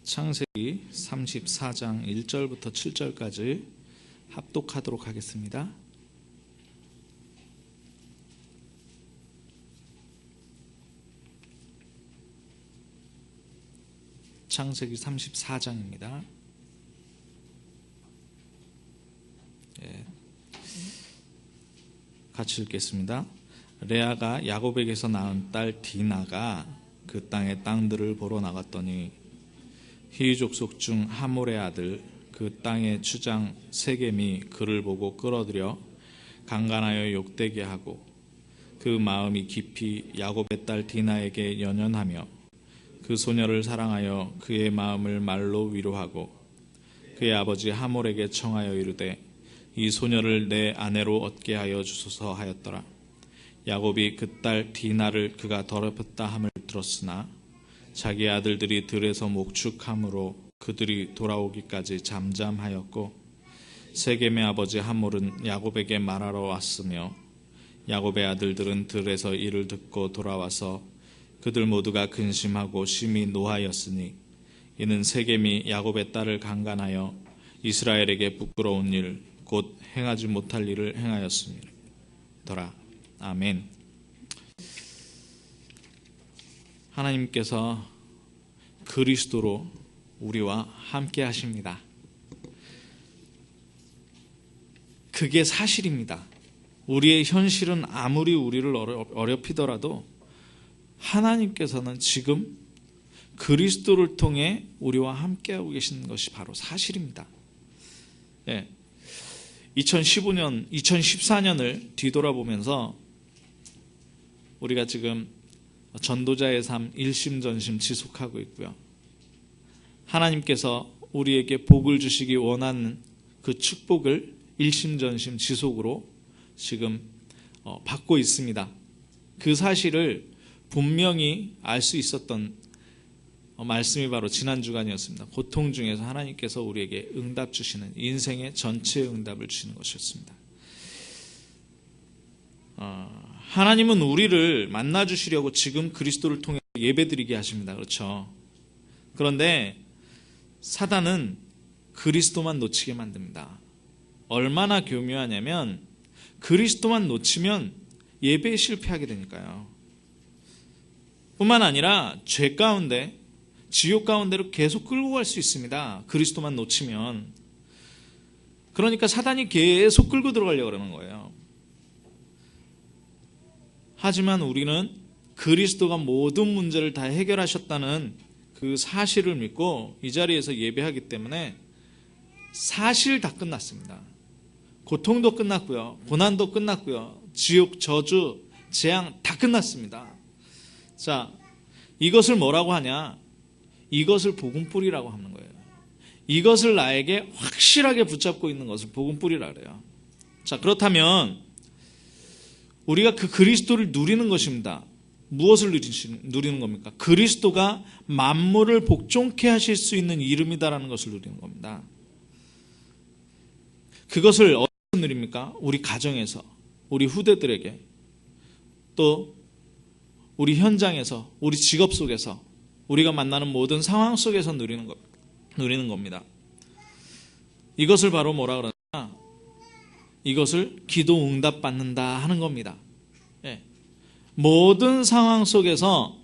창세기 34장 1절부터 7절까지 합독하도록 하겠습니다. 창세기 34장입니다. 같이 읽겠습니다. 레아가 야곱에게서 낳은 딸 디나가 그 땅의 땅들을 보러 나갔더니 히 족속 중 하몰의 아들 그 땅의 주장 세겜이 그를 보고 끌어들여 강간하여 욕되게 하고 그 마음이 깊이 야곱의 딸 디나에게 연연하며 그 소녀를 사랑하여 그의 마음을 말로 위로하고 그의 아버지 하몰에게 청하여 이르되 이 소녀를 내 아내로 얻게 하여 주소서 하였더라. 야곱이 그 딸 디나를 그가 더럽혔다 함을 들었으나 자기 아들들이 들에서 목축함으로 그들이 돌아오기까지 잠잠하였고 세겜의 아버지 하몰은 야곱에게 말하러 왔으며 야곱의 아들들은 들에서 이를 듣고 돌아와서 그들 모두가 근심하고 심히 노하였으니 이는 세겜이 야곱의 딸을 강간하여 이스라엘에게 부끄러운 일 곧 행하지 못할 일을 행하였음이더라. 아멘. 하나님께서 그리스도로 우리와 함께 하십니다. 그게 사실입니다. 우리의 현실은 아무리 우리를 어렵히더라도 하나님께서는 지금 그리스도를 통해 우리와 함께하고 계시는 것이 바로 사실입니다. 2015년, 2014년을 뒤돌아보면서 우리가 지금 전도자의 삶 일심전심 지속하고 있고요. 하나님께서 우리에게 복을 주시기 원하는 그 축복을 일심전심 지속으로 지금 받고 있습니다. 그 사실을 분명히 알 수 있었던 말씀이 바로 지난 주간이었습니다. 고통 중에서 하나님께서 우리에게 응답 주시는 인생의 전체 응답을 주시는 것이었습니다. 하나님은 우리를 만나주시려고 지금 그리스도를 통해 예배드리게 하십니다. 그렇죠? 그런데 사단은 그리스도만 놓치게 만듭니다. 얼마나 교묘하냐면 그리스도만 놓치면 예배에 실패하게 되니까요. 뿐만 아니라 죄 가운데 지옥 가운데로 계속 끌고 갈 수 있습니다. 그리스도만 놓치면. 그러니까 사단이 계속 끌고 들어가려고 그러는 거예요. 하지만 우리는 그리스도가 모든 문제를 다 해결하셨다는 그 사실을 믿고 이 자리에서 예배하기 때문에 사실 다 끝났습니다. 고통도 끝났고요. 고난도 끝났고요. 지옥, 저주, 재앙 다 끝났습니다. 자, 이것을 뭐라고 하냐? 이것을 복음뿌리라고 하는 거예요. 이것을 나에게 확실하게 붙잡고 있는 것을 복음뿌리라 그래요. 자, 그렇다면 우리가 그 그리스도를 누리는 것입니다. 무엇을 누리는 겁니까? 그리스도가 만물을 복종케 하실 수 있는 이름이다라는 것을 누리는 겁니다. 그것을 어디서 누립니까? 우리 가정에서, 우리 후대들에게, 또 우리 현장에서, 우리 직업 속에서, 우리가 만나는 모든 상황 속에서 누리는 겁니다. 이것을 바로 뭐라 그러냐? 이것을 기도 응답 받는다 하는 겁니다. 모든 상황 속에서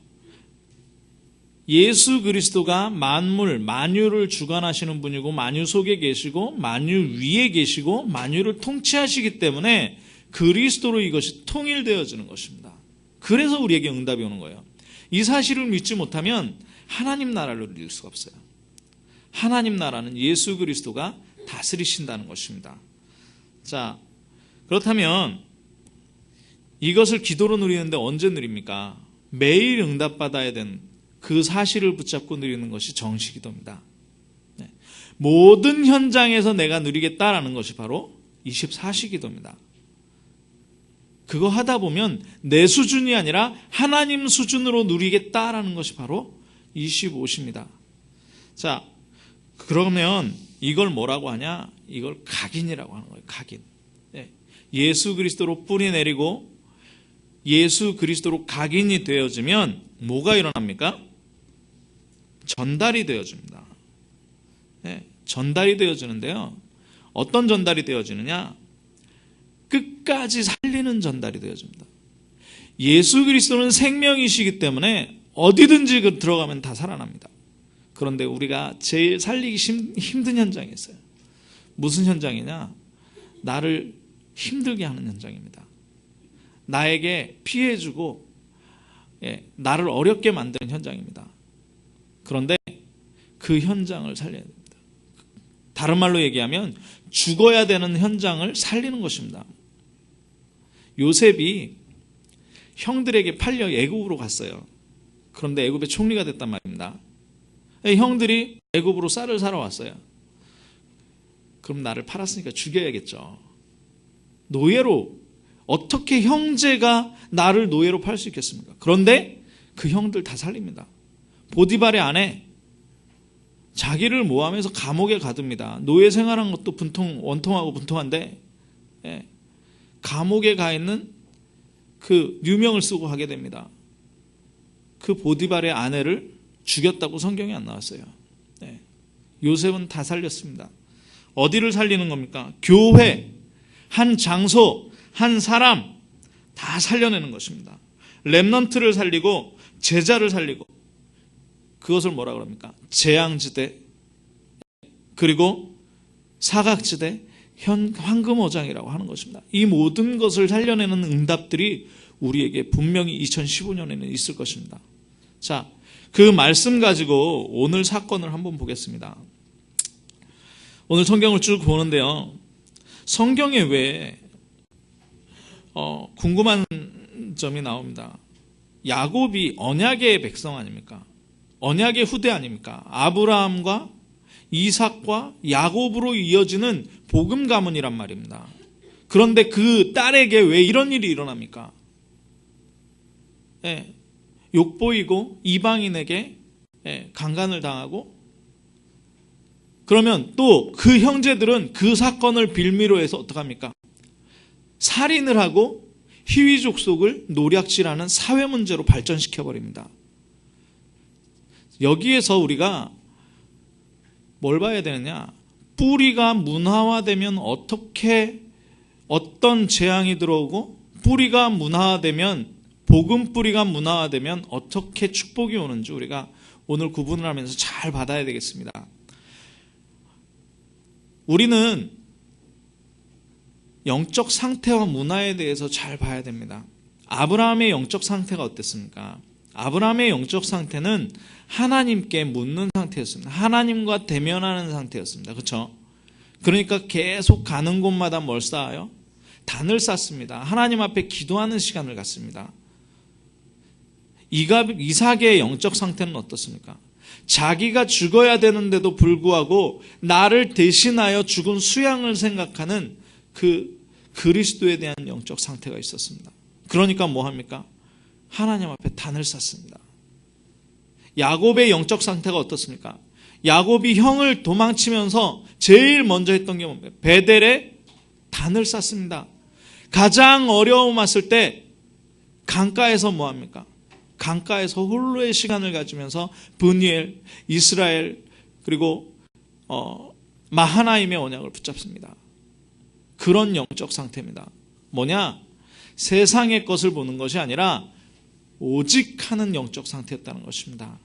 예수 그리스도가 만물, 만유를 주관하시는 분이고 만유 속에 계시고 만유 위에 계시고 만유를 통치하시기 때문에 그리스도로 이것이 통일되어지는 것입니다. 그래서 우리에게 응답이 오는 거예요. 이 사실을 믿지 못하면 하나님 나라를 누릴 수가 없어요. 하나님 나라는 예수 그리스도가 다스리신다는 것입니다. 자, 그렇다면 이것을 기도로 누리는데 언제 누립니까? 매일 응답받아야 되는 그 사실을 붙잡고 누리는 것이 정시기도입니다. 모든 현장에서 내가 누리겠다라는 것이 바로 24시기도입니다. 그거 하다 보면 내 수준이 아니라 하나님 수준으로 누리겠다라는 것이 바로 25시입니다. 자, 그러면 이걸 뭐라고 하냐? 이걸 각인이라고 하는 거예요. 각인. 예수 그리스도로 뿌리 내리고 예수 그리스도로 각인이 되어지면 뭐가 일어납니까? 전달이 되어집니다. 전달이 되어지는데요. 어떤 전달이 되어지느냐? 끝까지 살리는 전달이 되어집니다. 예수 그리스도는 생명이시기 때문에 어디든지 들어가면 다 살아납니다. 그런데 우리가 제일 살리기 힘든 현장이 있어요. 무슨 현장이냐? 나를 힘들게 하는 현장입니다. 나에게 피해주고 나를 어렵게 만드는 현장입니다. 그런데 그 현장을 살려야 됩니다. 다른 말로 얘기하면 죽어야 되는 현장을 살리는 것입니다. 요셉이 형들에게 팔려 애굽으로 갔어요. 그런데 애굽의 총리가 됐단 말입니다. 형들이 애굽으로 쌀을 사러 왔어요. 그럼 나를 팔았으니까 죽여야겠죠. 노예로, 어떻게 형제가 나를 노예로 팔 수 있겠습니까? 그런데 그 형들 다 살립니다. 보디발의 아내, 자기를 모함해서 감옥에 가둡니다. 노예 생활한 것도 원통하고 분통한데 감옥에 가 있는 그 유명을 쓰고 하게 됩니다. 그 보디발의 아내를 죽였다고 성경에 안 나왔어요. 요셉은 다 살렸습니다. 어디를 살리는 겁니까? 교회, 한 장소, 한 사람 다 살려내는 것입니다. 렘넌트를 살리고 제자를 살리고, 그것을 뭐라 그럽니까? 재앙지대, 그리고 사각지대, 황금어장이라고 하는 것입니다. 이 모든 것을 살려내는 응답들이 우리에게 분명히 2015년에는 있을 것입니다. 자, 그 말씀 가지고 오늘 사건을 한번 보겠습니다. 오늘 성경을 쭉 보는데요. 성경에 왜 궁금한 점이 나옵니다. 야곱이 언약의 백성 아닙니까? 언약의 후대 아닙니까? 아브라함과 이삭과 야곱으로 이어지는 복음 가문이란 말입니다. 그런데 그 딸에게 왜 이런 일이 일어납니까? 욕보이고 이방인에게 강간을 당하고, 그러면 또 그 형제들은 그 사건을 빌미로 해서 어떡합니까? 살인을 하고 희위족속을 노략질하는 사회 문제로 발전시켜버립니다. 여기에서 우리가 뭘 봐야 되느냐? 뿌리가 문화화되면 어떤 재앙이 들어오고, 뿌리가 문화화되면, 복음 뿌리가 문화화되면 어떻게 축복이 오는지 우리가 오늘 구분을 하면서 잘 받아야 되겠습니다. 우리는 영적 상태와 문화에 대해서 잘 봐야 됩니다. 아브라함의 영적 상태가 어땠습니까? 아브라함의 영적 상태는 하나님께 묻는 상태였습니다. 하나님과 대면하는 상태였습니다. 그렇죠? 그러니까 계속 가는 곳마다 뭘 쌓아요? 단을 쌓습니다. 하나님 앞에 기도하는 시간을 갖습니다. 이삭의 영적 상태는 어떻습니까? 자기가 죽어야 되는데도 불구하고 나를 대신하여 죽은 수양을 생각하는 그 그리스도에 대한 영적 상태가 있었습니다. 그러니까 뭐 합니까? 하나님 앞에 단을 쌓습니다. 야곱의 영적 상태가 어떻습니까? 야곱이 형을 도망치면서 제일 먼저 했던 게 뭡니까? 베델에 단을 쌓습니다. 가장 어려움 왔을 때 강가에서 뭐 합니까? 강가에서 홀로의 시간을 가지면서 브니엘, 이스라엘, 그리고 마하나임의 언약을 붙잡습니다. 그런 영적 상태입니다. 뭐냐? 세상의 것을 보는 것이 아니라 오직 하는 영적 상태였다는 것입니다.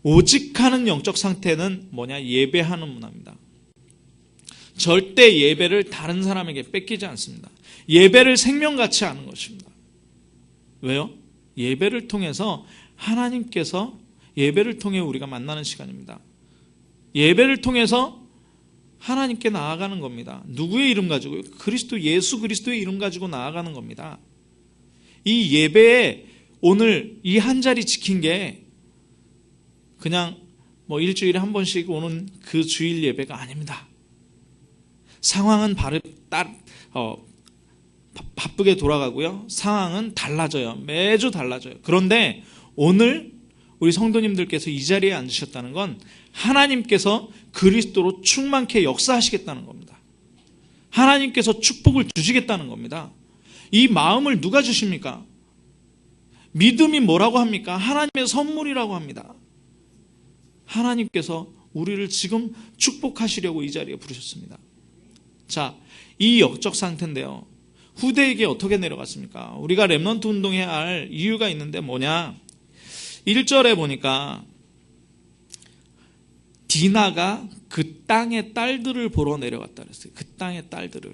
오직 하는 영적 상태는 뭐냐? 예배하는 문화입니다. 절대 예배를 다른 사람에게 뺏기지 않습니다. 예배를 생명같이 하는 것입니다. 왜요? 예배를 통해서 하나님께서, 예배를 통해 우리가 만나는 시간입니다. 예배를 통해서 하나님께 나아가는 겁니다. 누구의 이름 가지고요? 그리스도, 예수 그리스도의 이름 가지고 나아가는 겁니다. 이 예배에 오늘 이 한 자리 지킨 게 그냥 일주일에 한 번씩 오는 그 주일 예배가 아닙니다. 상황은 바쁘게 돌아가고요. 상황은 달라져요. 매주 달라져요. 그런데 오늘 우리 성도님들께서 이 자리에 앉으셨다는 건 하나님께서 그리스도로 충만케 역사하시겠다는 겁니다. 하나님께서 축복을 주시겠다는 겁니다. 이 마음을 누가 주십니까? 믿음이 뭐라고 합니까? 하나님의 선물이라고 합니다. 하나님께서 우리를 지금 축복하시려고 이 자리에 부르셨습니다. 자, 이 역적 상태인데요. 후대에게 어떻게 내려갔습니까? 우리가 렘넌트 운동해야 할 이유가 있는데 뭐냐? 1절에 보니까 디나가 그 땅의 딸들을 보러 내려갔다 그랬어요. 그 땅의 딸들을.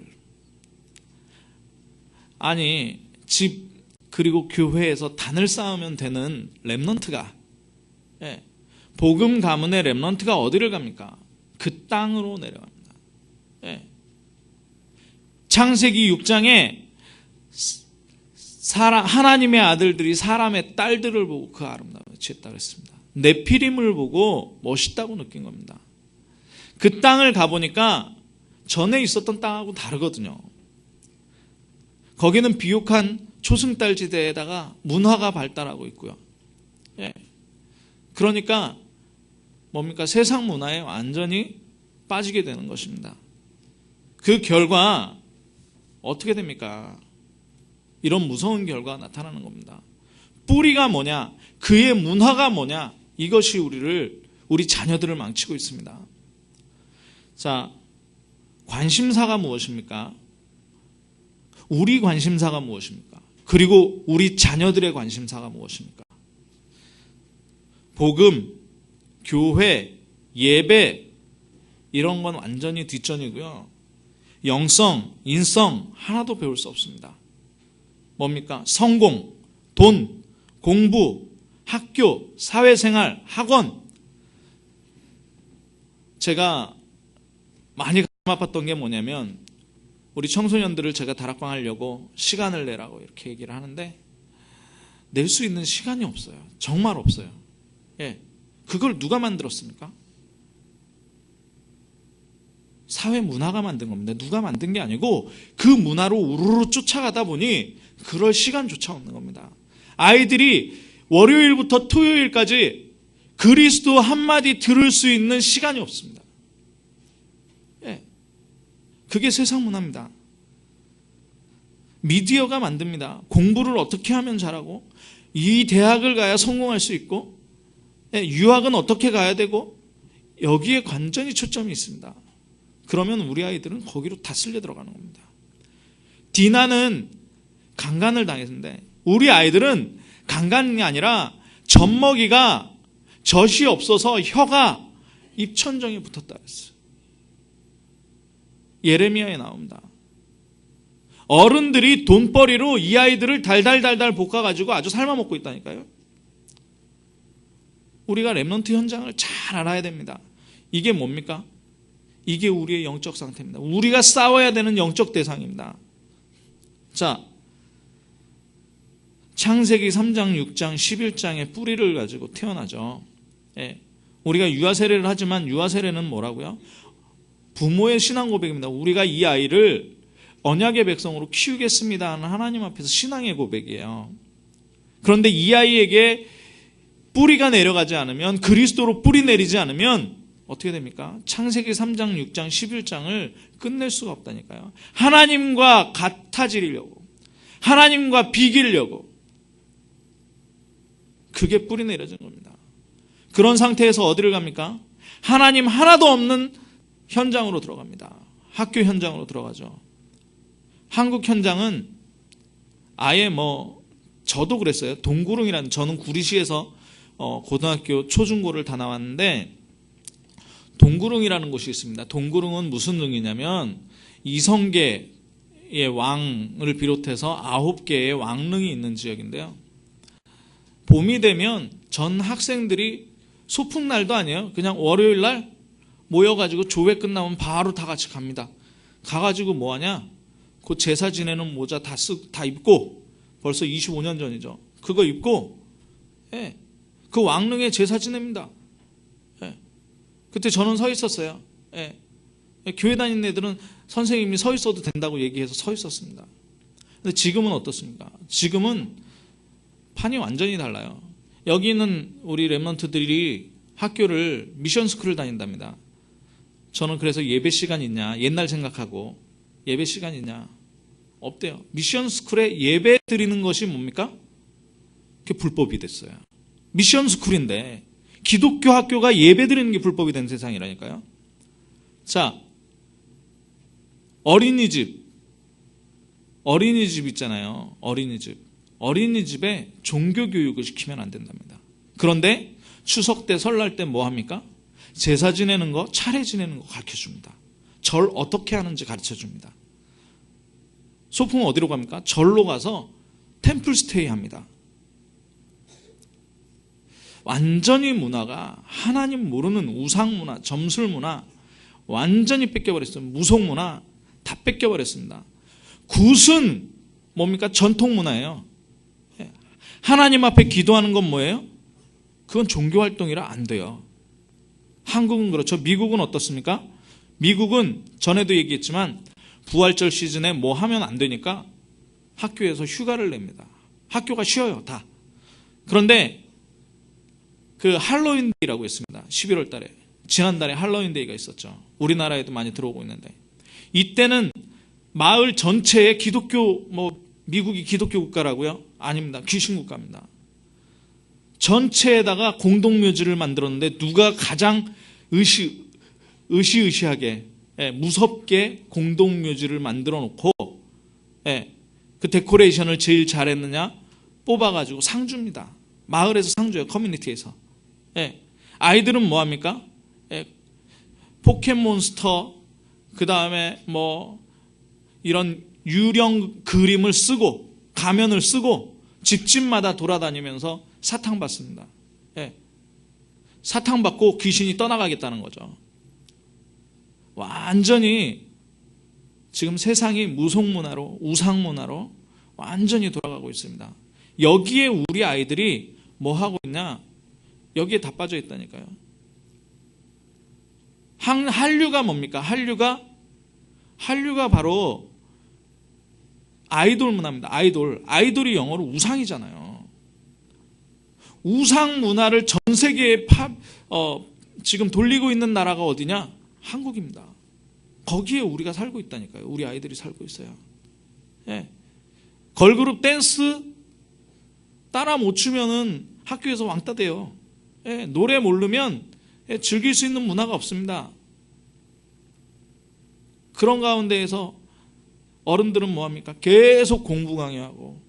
아니, 집 그리고 교회에서 단을 쌓으면 되는 렘넌트가, 복음 가문의 렘넌트가 어디를 갑니까? 그 땅으로 내려갑니다. 창세기 6장에 하나님의 아들들이 사람의 딸들을 보고 그 아름다움을 취했다 그랬습니다. 네피림을 보고 멋있다고 느낀 겁니다. 그 땅을 가보니까 전에 있었던 땅하고 다르거든요. 거기는 비옥한 초승달지대에다가 문화가 발달하고 있고요. 그러니까 뭡니까? 세상 문화에 완전히 빠지게 되는 것입니다. 그 결과 어떻게 됩니까? 이런 무서운 결과가 나타나는 겁니다. 뿌리가 뭐냐? 그의 문화가 뭐냐? 이것이 우리 자녀들을 망치고 있습니다. 자, 관심사가 무엇입니까? 우리 관심사가 무엇입니까? 그리고 우리 자녀들의 관심사가 무엇입니까? 복음, 교회, 예배 이런 건 완전히 뒷전이고요. 영성, 인성 하나도 배울 수 없습니다. 뭡니까? 성공, 돈, 공부, 학교, 사회생활, 학원. 제가 많이 가슴 아팠던 게 뭐냐면 우리 청소년들을 제가 다락방 하려고 시간을 내라고 이렇게 얘기를 하는데 낼 수 있는 시간이 없어요. 정말 없어요. 그걸 누가 만들었습니까? 사회 문화가 만든 겁니다. 누가 만든 게 아니고 그 문화로 우르르 쫓아가다 보니 그럴 시간조차 없는 겁니다. 아이들이 월요일부터 토요일까지 그리스도 한마디 들을 수 있는 시간이 없습니다. 그게 세상 문화입니다. 미디어가 만듭니다. 공부를 어떻게 하면 잘하고 이 대학을 가야 성공할 수 있고 유학은 어떻게 가야 되고 여기에 완전히 초점이 있습니다. 그러면 우리 아이들은 거기로 다 쓸려 들어가는 겁니다. 디나는 강간을 당했는데 우리 아이들은 강간이 아니라 젖먹이가 젖이 없어서 혀가 입천정에 붙었다 그랬어요. 예레미야에 나옵니다. 어른들이 돈벌이로 이 아이들을 달달달달 볶아가지고 아주 삶아먹고 있다니까요. 우리가 렘넌트 현장을 잘 알아야 됩니다. 이게 뭡니까? 이게 우리의 영적 상태입니다. 우리가 싸워야 되는 영적 대상입니다. 자, 창세기 3장, 6장, 11장의 뿌리를 가지고 태어나죠. 우리가 유아세례를 하지만 유아세례는 뭐라고요? 부모의 신앙 고백입니다. 우리가 이 아이를 언약의 백성으로 키우겠습니다 하는 하나님 앞에서 신앙의 고백이에요. 그런데 이 아이에게 뿌리가 내려가지 않으면, 그리스도로 뿌리 내리지 않으면 어떻게 됩니까? 창세기 3장, 6장, 11장을 끝낼 수가 없다니까요. 하나님과 같아지려고, 하나님과 비기려고, 그게 뿌리 내려진 겁니다. 그런 상태에서 어디를 갑니까? 하나님 하나도 없는 현장으로 들어갑니다. 학교 현장으로 들어가죠. 한국 현장은 아예 저도 그랬어요. 동구릉이라는, 저는 구리시에서 고등학교 초중고를 다 나왔는데 동구릉이라는 곳이 있습니다. 동구릉은 무슨 릉이냐면 이성계의 왕을 비롯해서 9개의 왕릉이 있는 지역인데요. 봄이 되면 전 학생들이 소풍날도 아니에요. 그냥 월요일날 모여가지고 조회 끝나면 바로 다 같이 갑니다. 가가지고 뭐하냐? 그 제사 지내는 모자 다 입고, 벌써 25년 전이죠. 그거 입고 그 왕릉에 제사 지냅니다. 그때 저는 서 있었어요. 교회 다니는 애들은 선생님이 서 있어도 된다고 얘기해서 서 있었습니다. 근데 지금은 어떻습니까? 지금은 판이 완전히 달라요. 여기 있는 우리 렘넌트들이 학교를 미션스쿨을 다닌답니다. 저는 그래서 예배 시간 있냐, 옛날 생각하고 예배 시간 있냐, 없대요. 미션스쿨에 예배 드리는 것이 뭡니까? 그게 불법이 됐어요. 미션스쿨인데 기독교 학교가 예배드리는 게 불법이 된 세상이라니까요. 자, 어린이집 있잖아요. 어린이집에 종교교육을 시키면 안 된답니다. 그런데 추석 때, 설날 때 뭐 합니까? 제사 지내는 거, 차례 지내는 거 가르쳐줍니다. 절 어떻게 하는지 가르쳐줍니다. 소풍은 어디로 갑니까? 절로 가서 템플 스테이 합니다. 완전히 문화가 하나님 모르는 우상문화, 점술문화 완전히 뺏겨버렸어요. 무속문화 다 뺏겨버렸습니다. 굿은 뭡니까? 전통문화예요. 하나님 앞에 기도하는 건 뭐예요? 그건 종교활동이라 안 돼요. 한국은 그렇죠. 미국은 어떻습니까? 미국은 전에도 얘기했지만 부활절 시즌에 뭐 하면 안 되니까 학교에서 휴가를 냅니다. 학교가 쉬어요, 다. 그런데 그 할로윈데이라고 있습니다. 11월 달에. 지난달에 할로윈데이가 있었죠. 우리나라에도 많이 들어오고 있는데. 이때는 마을 전체에 기독교, 미국이 기독교 국가라고요? 아닙니다. 귀신 국가입니다. 전체에다가 공동묘지를 만들었는데 누가 가장 으시으시하게 무섭게 공동묘지를 만들어 놓고 그 데코레이션을 제일 잘했느냐 뽑아가지고 상 줍니다. 마을에서 상 줘요. 커뮤니티에서. 아이들은 뭐합니까? 포켓몬스터 그 다음에 이런 유령 그림을 쓰고 가면을 쓰고 집집마다 돌아다니면서 사탕 받습니다. 사탕 받고 귀신이 떠나가겠다는 거죠. 완전히 지금 세상이 무속문화로 우상문화로 완전히 돌아가고 있습니다. 여기에 우리 아이들이 뭐 하고 있냐? 여기에 다 빠져 있다니까요. 한류가 뭡니까? 한류가 바로 아이돌 문화입니다. 아이돌이 영어로 우상이잖아요. 우상 문화를 전 세계에 지금 돌리고 있는 나라가 어디냐? 한국입니다. 거기에 우리가 살고 있다니까요. 우리 아이들이 살고 있어요. 걸그룹 댄스 따라 못 추면은 학교에서 왕따 돼요. 노래 모르면 즐길 수 있는 문화가 없습니다. 그런 가운데에서 어른들은 뭐합니까? 계속 공부 강요하고.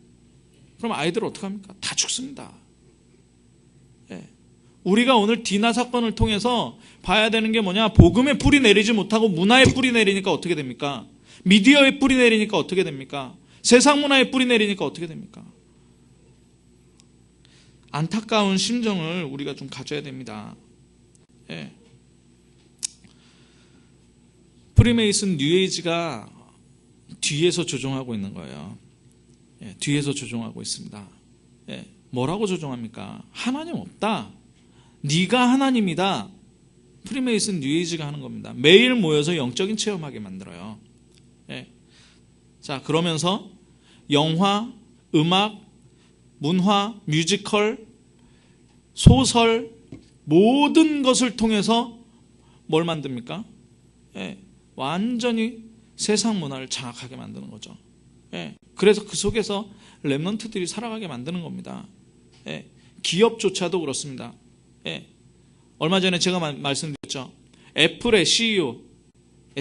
그럼 아이들은 어떡합니까? 다 죽습니다. 우리가 오늘 디나 사건을 통해서 봐야 되는 게 뭐냐? 복음에 뿌리 내리지 못하고 문화에 뿌리 내리니까 어떻게 됩니까? 미디어에 뿌리 내리니까 어떻게 됩니까? 세상 문화에 뿌리 내리니까 어떻게 됩니까? 안타까운 심정을 우리가 좀 가져야 됩니다. 프리메이슨 뉴에이지가 뒤에서 조종하고 있는 거예요. 뒤에서 조종하고 있습니다. 뭐라고 조종합니까? 하나님 없다. 네가 하나님이다. 프리메이슨 뉴에이지가 하는 겁니다. 매일 모여서 영적인 체험하게 만들어요. 자, 그러면서 영화, 음악, 문화, 뮤지컬, 소설 모든 것을 통해서 뭘 만듭니까? 완전히 세상 문화를 장악하게 만드는 거죠. 그래서 그 속에서 렘넌트들이 살아가게 만드는 겁니다. 기업조차도 그렇습니다. 얼마 전에 제가 말씀드렸죠. 애플의 CEO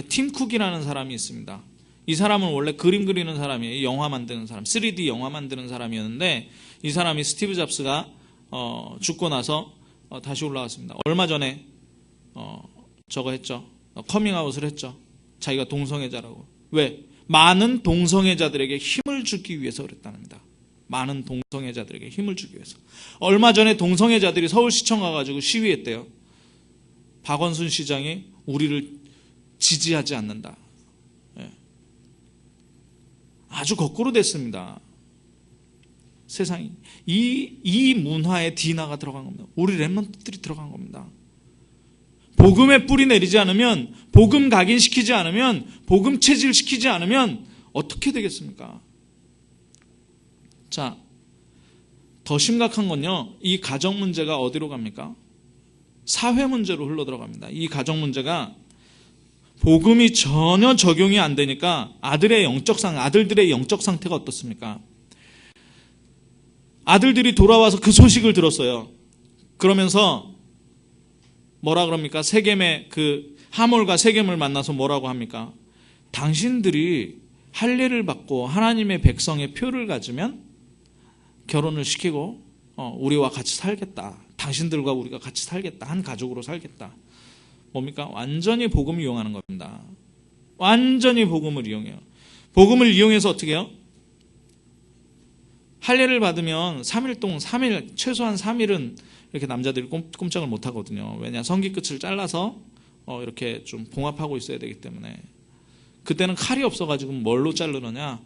팀 쿡이라는 사람이 있습니다. 이 사람은 원래 그림 그리는 사람이에요. 영화 만드는 사람, 3D 영화 만드는 사람이었는데 이 사람이 스티브 잡스가 죽고 나서 다시 올라왔습니다. 얼마 전에 저거 했죠. 커밍아웃을 했죠. 자기가 동성애자라고. 왜? 많은 동성애자들에게 힘을 주기 위해서 그랬답니다. 많은 동성애자들에게 힘을 주기 위해서. 얼마 전에 동성애자들이 서울시청 가가지고 시위했대요. 박원순 시장이 우리를 지지하지 않는다. 아주 거꾸로 됐습니다. 세상이. 이 문화에 디나가 들어간 겁니다. 우리 렘넌트들이 들어간 겁니다. 복음에 뿌리 내리지 않으면, 복음 각인시키지 않으면, 복음 체질시키지 않으면 어떻게 되겠습니까? 자, 더 심각한 건요, 이 가정 문제가 어디로 갑니까? 사회 문제로 흘러 들어갑니다. 이 가정 문제가 복음이 전혀 적용이 안 되니까 아들들의 영적 상태가 어떻습니까? 아들들이 돌아와서 그 소식을 들었어요. 그러면서 뭐라 그럽니까? 세겜의 그 하몰과 세겜을 만나서 뭐라고 합니까? 당신들이 할례를 받고 하나님의 백성의 표를 가지면 결혼을 시키고 우리와 같이 살겠다. 당신들과 우리가 같이 살겠다. 한 가족으로 살겠다. 뭡니까? 완전히 복음을 이용하는 겁니다. 완전히 복음을 이용해요. 복음을 이용해서 어떻게 해요? 할례를 받으면 3일 동안 3일 최소한 3일은 이렇게 남자들이 꼼짝을 못 하거든요. 왜냐? 성기 끝을 잘라서 이렇게 좀 봉합하고 있어야 되기 때문에. 그때는 칼이 없어가지고 뭘로 자르느냐?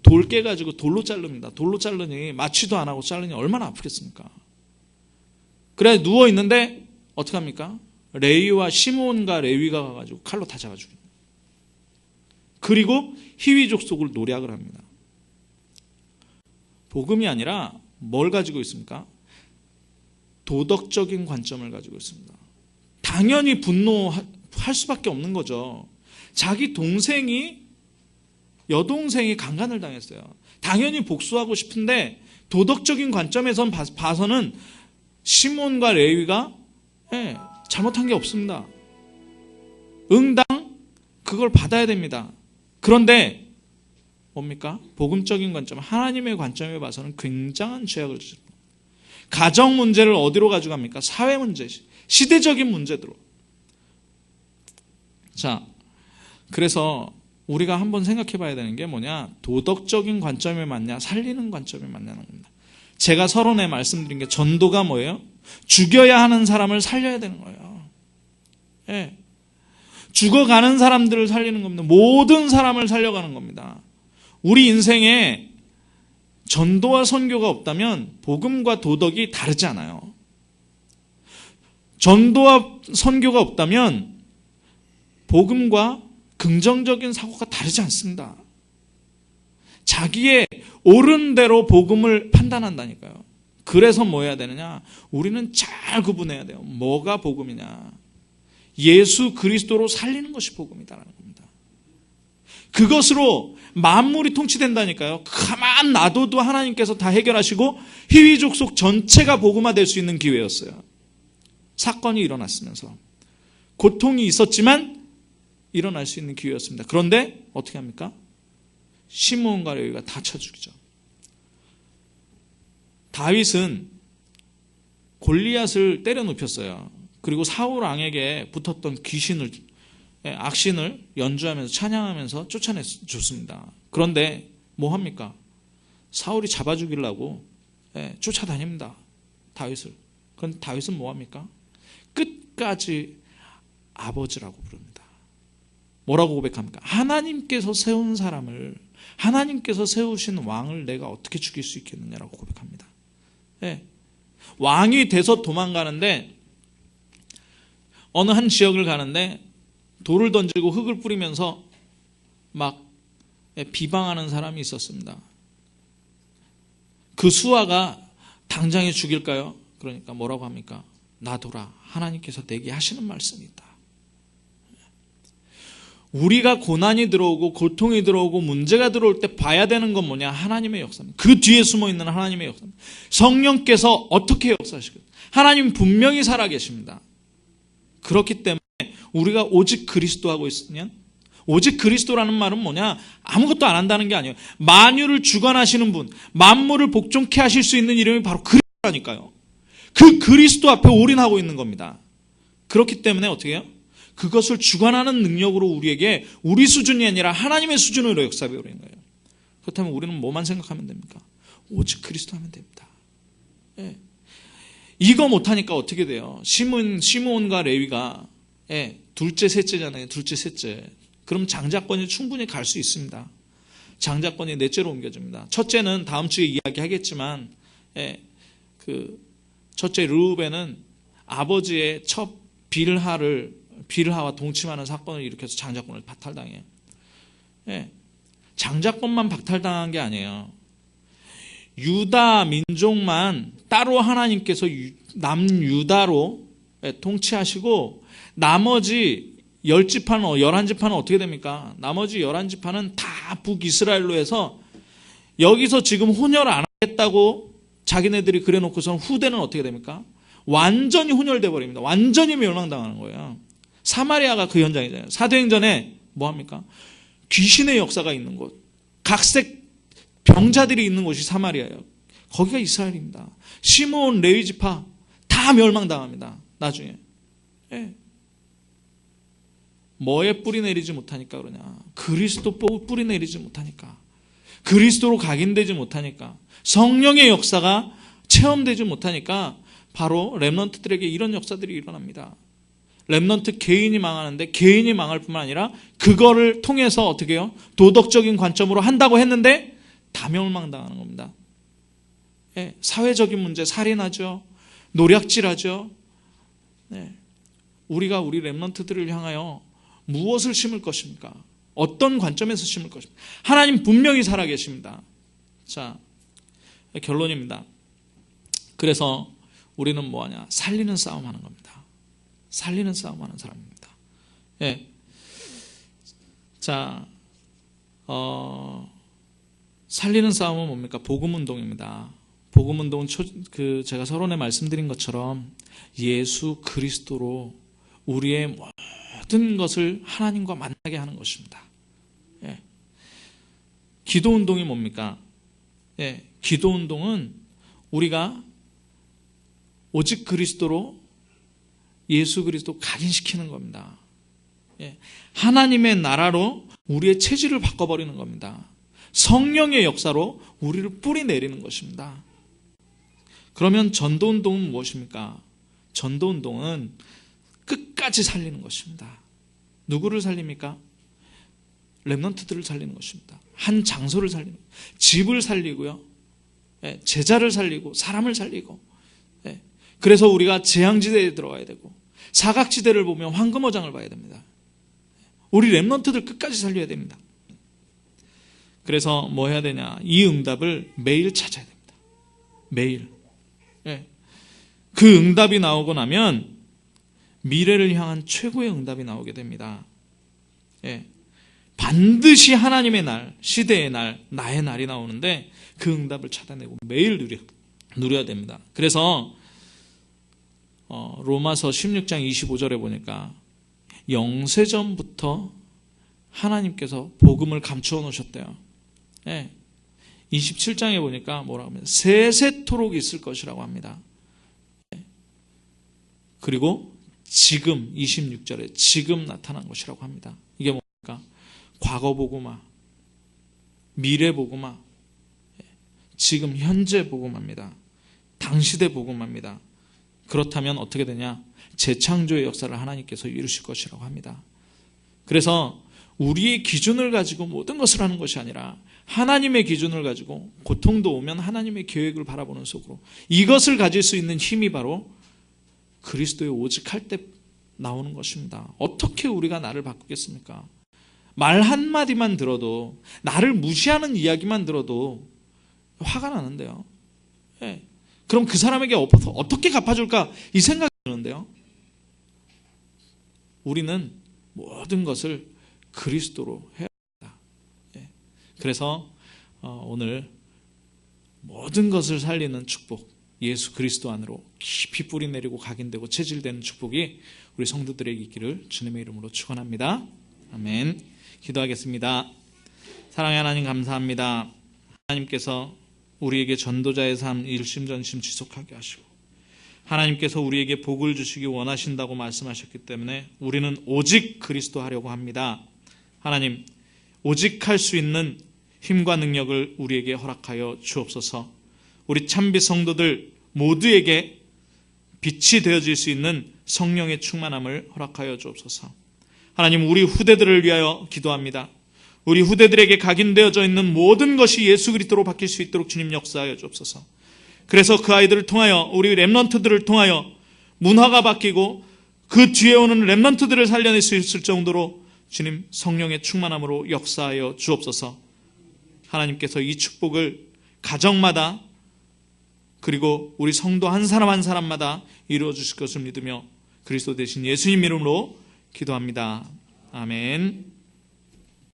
돌 깨가지고 돌로 자릅니다. 돌로 자르니 마취도 안 하고 자르니 얼마나 아프겠습니까? 그래 누워 있는데 어떻게 합니까? 레위와 시므온과 레위가 가가지고 칼로 다 잡아 죽입니다. 그리고 히위 족속을 노략을 합니다. 복음이 아니라 뭘 가지고 있습니까? 도덕적인 관점을 가지고 있습니다. 당연히 분노할 수밖에 없는 거죠. 자기 여동생이 강간을 당했어요. 당연히 복수하고 싶은데 도덕적인 관점에서 봐서는 시몬과 레위가 잘못한 게 없습니다. 응당 그걸 받아야 됩니다. 그런데 뭡니까? 복음적인 관점, 하나님의 관점에 봐서는 굉장한 죄악을 저지릅니다. 가정 문제를 어디로 가져갑니까? 사회 문제, 시대적인 문제들로. 자, 그래서 우리가 한번 생각해 봐야 되는 게 뭐냐? 도덕적인 관점에 맞냐? 살리는 관점에 맞냐는 겁니다. 제가 서론에 말씀드린 게 전도가 뭐예요? 죽여야 하는 사람을 살려야 되는 거예요. 예. 죽어가는 사람들을 살리는 겁니다. 모든 사람을 살려가는 겁니다. 우리 인생에 전도와 선교가 없다면 복음과 도덕이 다르지 않아요. 전도와 선교가 없다면 복음과 긍정적인 사고가 다르지 않습니다. 자기의 옳은 대로 복음을 판단한다니까요. 그래서 뭐 해야 되느냐? 우리는 잘 구분해야 돼요. 뭐가 복음이냐? 예수 그리스도로 살리는 것이 복음이다라는 겁니다. 그것으로 만물이 통치된다니까요. 가만 놔둬도 하나님께서 다 해결하시고 히위 족속 전체가 복음화될 수 있는 기회였어요. 사건이 일어났으면서 고통이 있었지만 일어날 수 있는 기회였습니다. 그런데 어떻게 합니까? 시므온과 레위가 다 쳐 죽이죠. 다윗은 골리앗을 때려 눕혔어요. 그리고 사울 왕에게 붙었던 악신을 연주하면서 찬양하면서 쫓아냈습니다. 그런데 뭐 합니까? 사울이 잡아 죽이려고 쫓아다닙니다. 다윗을. 그런데 다윗은 뭐 합니까? 끝까지 아버지라고 부릅니다. 뭐라고 고백합니까? 하나님께서 세운 사람을, 하나님께서 세우신 왕을 내가 어떻게 죽일 수 있겠느냐라고 고백합니다. 왕이 돼서 도망가는데 어느 한 지역을 가는데 돌을 던지고 흙을 뿌리면서 막 비방하는 사람이 있었습니다. 그 수하가 당장에 죽일까요? 그러니까 뭐라고 합니까? 놔둬라. 하나님께서 내게 하시는 말씀이 있다. 우리가 고난이 들어오고 고통이 들어오고 문제가 들어올 때 봐야 되는 건 뭐냐? 하나님의 역사입니다. 그 뒤에 숨어있는 하나님의 역사입니다. 성령께서 어떻게 역사하시겠어요? 하나님 분명히 살아계십니다. 그렇기 때문에 우리가 오직 그리스도하고 있으면, 오직 그리스도라는 말은 뭐냐? 아무것도 안 한다는 게 아니에요. 만유를 주관하시는 분, 만물을 복종케 하실 수 있는 이름이 바로 그리스도라니까요. 그 그리스도 앞에 올인하고 있는 겁니다. 그렇기 때문에 어떻게 해요? 그것을 주관하는 능력으로 우리에게 우리 수준이 아니라 하나님의 수준으로 역사해 버리는 거예요. 그렇다면 우리는 뭐만 생각하면 됩니까? 오직 그리스도 하면 됩니다. 이거 못하니까 어떻게 돼요? 시므온과 레위가 둘째 셋째잖아요. 둘째 셋째. 그럼 장자권이 충분히 갈 수 있습니다. 장자권이 넷째로 옮겨집니다. 첫째는 다음 주에 이야기하겠지만 첫째 르우벤은 아버지의 첫 빌하와 동침하는 사건을 일으켜서 장자권을 박탈당해요. 장자권만 박탈당한 게 아니에요. 유다 민족만 따로 하나님께서 남유다로 통치하시고 나머지 10지파는 11지파는 어떻게 됩니까? 나머지 11지파는 다 북이스라엘로 해서 여기서 지금 혼혈 안 하겠다고 자기네들이 그래놓고선 후대는 어떻게 됩니까? 완전히 혼혈돼 버립니다. 완전히 멸망당하는 거예요. 사마리아가 그 현장이잖아요. 사도행전에 뭐합니까? 귀신의 역사가 있는 곳, 각색 병자들이 있는 곳이 사마리아예요. 거기가 이스라엘입니다. 시므온, 레위 지파 다 멸망당합니다. 나중에. 예. 뭐에 뿌리 내리지 못하니까 그러냐? 그리스도 뿌리 내리지 못하니까, 그리스도로 각인되지 못하니까, 성령의 역사가 체험되지 못하니까 바로 렘넌트들에게 이런 역사들이 일어납니다. 렘넌트 개인이 망하는데, 개인이 망할 뿐만 아니라 그거를 통해서 어떻게 해요? 도덕적인 관점으로 한다고 했는데 다 멸망당하는 겁니다. 예, 사회적인 문제, 살인하죠, 노략질하죠. 네. 우리가 우리 렘넌트들을 향하여 무엇을 심을 것입니까? 어떤 관점에서 심을 것입니까? 하나님 분명히 살아계십니다. 자, 결론입니다. 그래서 우리는 뭐하냐? 살리는 싸움하는 겁니다. 살리는 싸움하는 사람입니다. 예. 자, 살리는 싸움은 뭡니까? 복음운동입니다. 복음운동은 제가 서론에 말씀드린 것처럼 예수 그리스도로 우리의 모든 것을 하나님과 만나게 하는 것입니다. 예. 기도운동이 뭡니까? 예. 기도운동은 우리가 오직 그리스도로 예수 그리스도 각인시키는 겁니다. 예. 하나님의 나라로 우리의 체질을 바꿔버리는 겁니다. 성령의 역사로 우리를 뿌리 내리는 것입니다. 그러면 전도운동은 무엇입니까? 전도운동은 끝까지 살리는 것입니다. 누구를 살립니까? 렘넌트들을 살리는 것입니다. 한 장소를 살리는, 집을 살리고요, 제자를 살리고 사람을 살리고. 그래서 우리가 재앙지대에 들어가야 되고, 사각지대를 보면 황금어장을 봐야 됩니다. 우리 렘넌트들 끝까지 살려야 됩니다. 그래서 뭐 해야 되냐? 이 응답을 매일 찾아야 됩니다. 매일. 그 응답이 나오고 나면 미래를 향한 최고의 응답이 나오게 됩니다. 반드시 하나님의 날, 시대의 날, 나의 날이 나오는데 그 응답을 찾아내고 매일 누려야 됩니다. 그래서 로마서 16장 25절에 보니까 영세전부터 하나님께서 복음을 감추어 놓으셨대요. 27장에 보니까 뭐라고 합니다. 세세토록 있을 것이라고 합니다. 그리고 지금 26절에 지금 나타난 것이라고 합니다. 이게 뭡니까? 과거 복음화, 미래 복음화, 지금 현재 복음화입니다. 당시대 복음화입니다. 그렇다면 어떻게 되냐? 재창조의 역사를 하나님께서 이루실 것이라고 합니다. 그래서 우리의 기준을 가지고 모든 것을 하는 것이 아니라 하나님의 기준을 가지고 고통도 오면 하나님의 계획을 바라보는 속으로, 이것을 가질 수 있는 힘이 바로 그리스도의 오직 할 때 나오는 것입니다. 어떻게 우리가 나를 바꾸겠습니까? 말 한마디만 들어도, 나를 무시하는 이야기만 들어도 화가 나는데요. 그럼 그 사람에게 어떻게 갚아줄까? 이 생각이 드는데요. 우리는 모든 것을 그리스도로 해야 합니다. 그래서 오늘 모든 것을 살리는 축복, 예수 그리스도 안으로 깊이 뿌리 내리고 각인되고 체질되는 축복이 우리 성도들에게 있기를 주님의 이름으로 축원합니다. 아멘. 기도하겠습니다. 사랑의 하나님, 감사합니다. 하나님께서 우리에게 전도자의 삶 일심전심 지속하게 하시고, 하나님께서 우리에게 복을 주시기 원하신다고 말씀하셨기 때문에 우리는 오직 그리스도 하려고 합니다. 하나님, 오직 할 수 있는 힘과 능력을 우리에게 허락하여 주옵소서. 우리 참빛 성도들 모두에게 빛이 되어질 수 있는 성령의 충만함을 허락하여 주옵소서. 하나님, 우리 후대들을 위하여 기도합니다. 우리 후대들에게 각인되어져 있는 모든 것이 예수 그리스도로 바뀔 수 있도록 주님 역사하여 주옵소서. 그래서 그 아이들을 통하여, 우리 렘넌트들을 통하여 문화가 바뀌고 그 뒤에 오는 렘넌트들을 살려낼 수 있을 정도로 주님 성령의 충만함으로 역사하여 주옵소서. 하나님께서 이 축복을 가정마다, 그리고 우리 성도 한 사람 한 사람마다 이루어 주실 것을 믿으며 그리스도 대신 예수님 이름으로 기도합니다. 아멘.